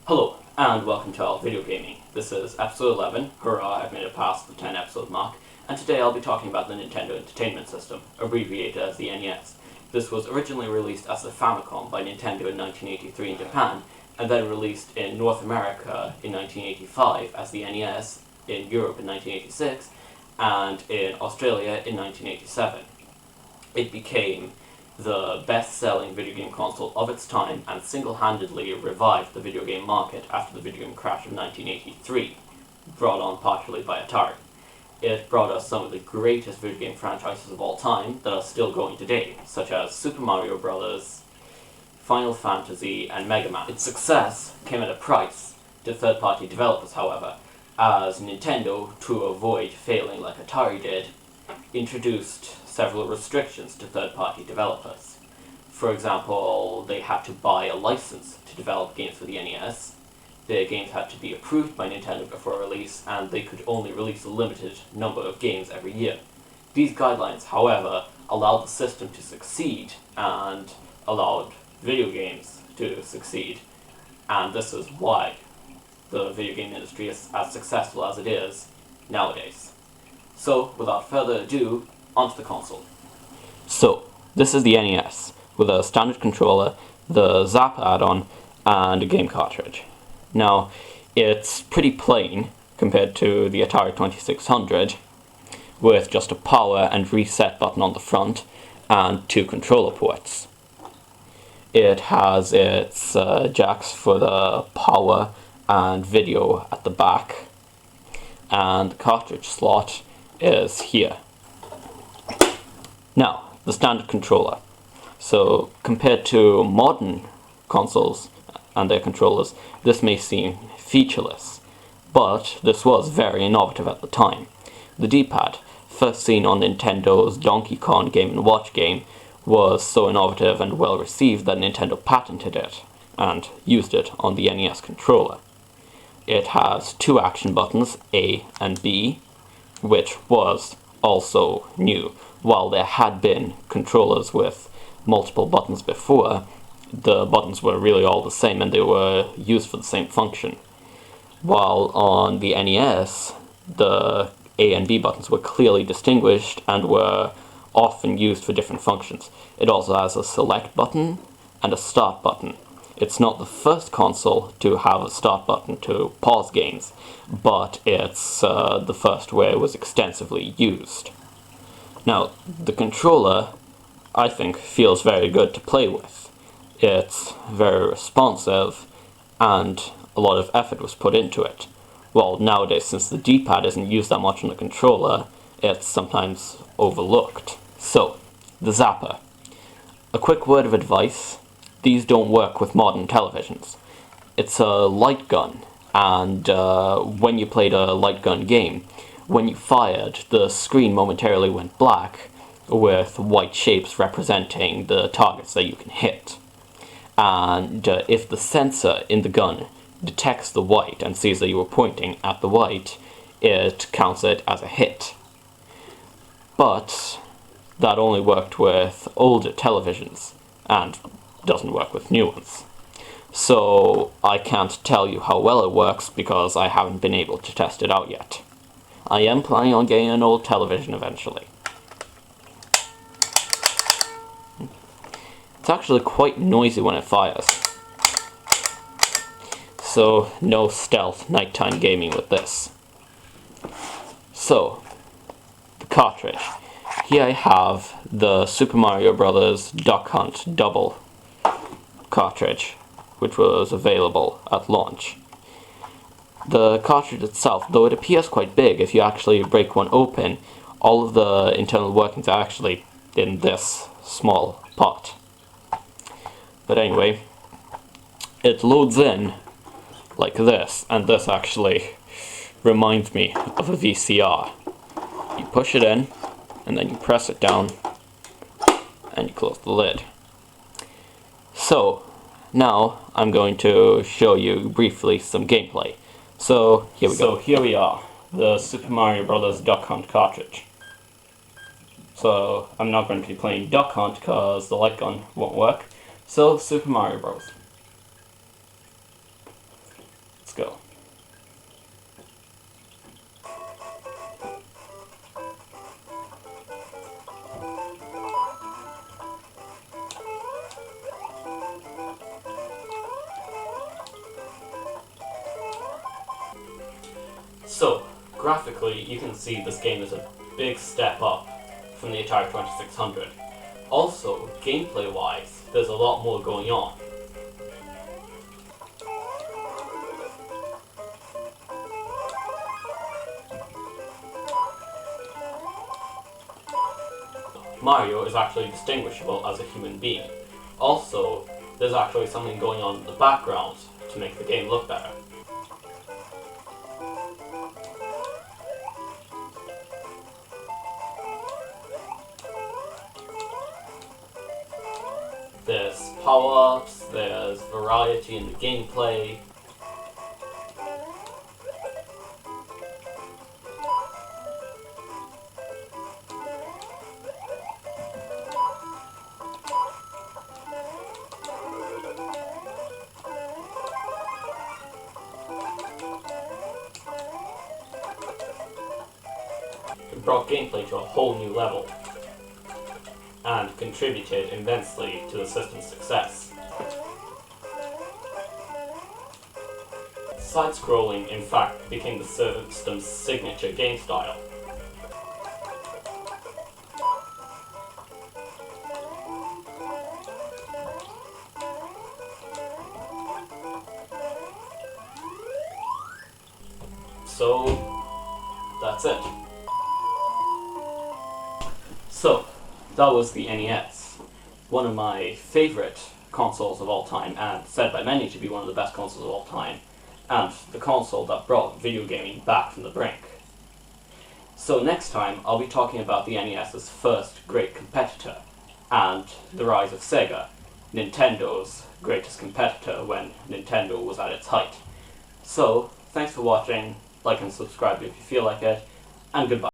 Hello, and welcome to Owlvideogaming. This is episode 11, hurrah, I've made it past the 10 episode mark, and today I'll be talking about the Nintendo Entertainment System, abbreviated as the NES. This was originally released as the Famicom by Nintendo in 1983 in Japan, and then released in North America in 1985 as the NES, in Europe in 1986, and in Australia in 1987. It became the best-selling video game console of its time and single-handedly revived the video game market after the video game crash of 1983, brought on partially by Atari. It brought us some of the greatest video game franchises of all time that are still going today, such as Super Mario Bros., Final Fantasy, and Mega Man. Its success came at a price to third-party developers, however, as Nintendo, to avoid failing like Atari did, introduced several restrictions to third-party developers. For example, they had to buy a license to develop games for the NES, their games had to be approved by Nintendo before release, and they could only release a limited number of games every year. These guidelines, however, allowed the system to succeed and allowed video games to succeed, and this is why the video game industry is as successful as it is nowadays. So, without further ado, onto the console. So, this is the NES, with a standard controller, the Zap add-on, and a game cartridge. Now, it's pretty plain compared to the Atari 2600, with just a power and reset button on the front, and two controller ports. It has its jacks for the power and video at the back, and the cartridge slot is here. Now, the standard controller. So, compared to modern consoles and their controllers, this may seem featureless, but this was very innovative at the time. The D-pad, first seen on Nintendo's Donkey Kong Game & Watch game, was so innovative and well received that Nintendo patented it and used it on the NES controller. It has two action buttons, A and B, which was also new. While there had been controllers with multiple buttons before, the buttons were really all the same and they were used for the same function. While on the NES, the A and B buttons were clearly distinguished and were often used for different functions. It also has a select button and a start button. It's not the first console to have a start button to pause games, but it's the first where it was extensively used. Now, the controller, I think, feels very good to play with. It's very responsive, and a lot of effort was put into it. Well, nowadays, since the D-pad isn't used that much on the controller, it's sometimes overlooked. So, the zapper. A quick word of advice: these don't work with modern televisions. It's a light gun, and when you played a light gun game, when you fired, the screen momentarily went black, with white shapes representing the targets that you can hit. And if the sensor in the gun detects the white and sees that you were pointing at the white, it counts it as a hit. But that only worked with older televisions, and doesn't work with new ones. So I can't tell you how well it works because I haven't been able to test it out yet. I am planning on getting an old television eventually. It's actually quite noisy when it fires. So, no stealth nighttime gaming with this. So, the cartridge. Here I have the Super Mario Bros. Duck Hunt Double cartridge, which was available at launch. The cartridge itself, though it appears quite big, if you actually break one open, all of the internal workings are actually in this small pot. But anyway, it loads in like this, and this actually reminds me of a VCR. You push it in, and then you press it down, and you close the lid. So, now I'm going to show you briefly some gameplay. So, here we go. So here we are, the Super Mario Bros. Duck Hunt cartridge. So, I'm not going to be playing Duck Hunt because the light gun won't work. So, Super Mario Bros. go. So, graphically, you can see this game is a big step up from the Atari 2600. Also, gameplay-wise, there's a lot more going on. Mario is actually distinguishable as a human being. Also, there's actually something going on in the background to make the game look better. There's power-ups, there's variety in the gameplay. It brought gameplay to a whole new level, and contributed immensely to the system's success. Side-scrolling, in fact, became the system's signature game style. So, that's it. So, that was the NES, one of my favourite consoles of all time, and said by many to be one of the best consoles of all time, and the console that brought video gaming back from the brink. So next time, I'll be talking about the NES's first great competitor, and the rise of Sega, Nintendo's greatest competitor when Nintendo was at its height. So, thanks for watching, like and subscribe if you feel like it, and goodbye.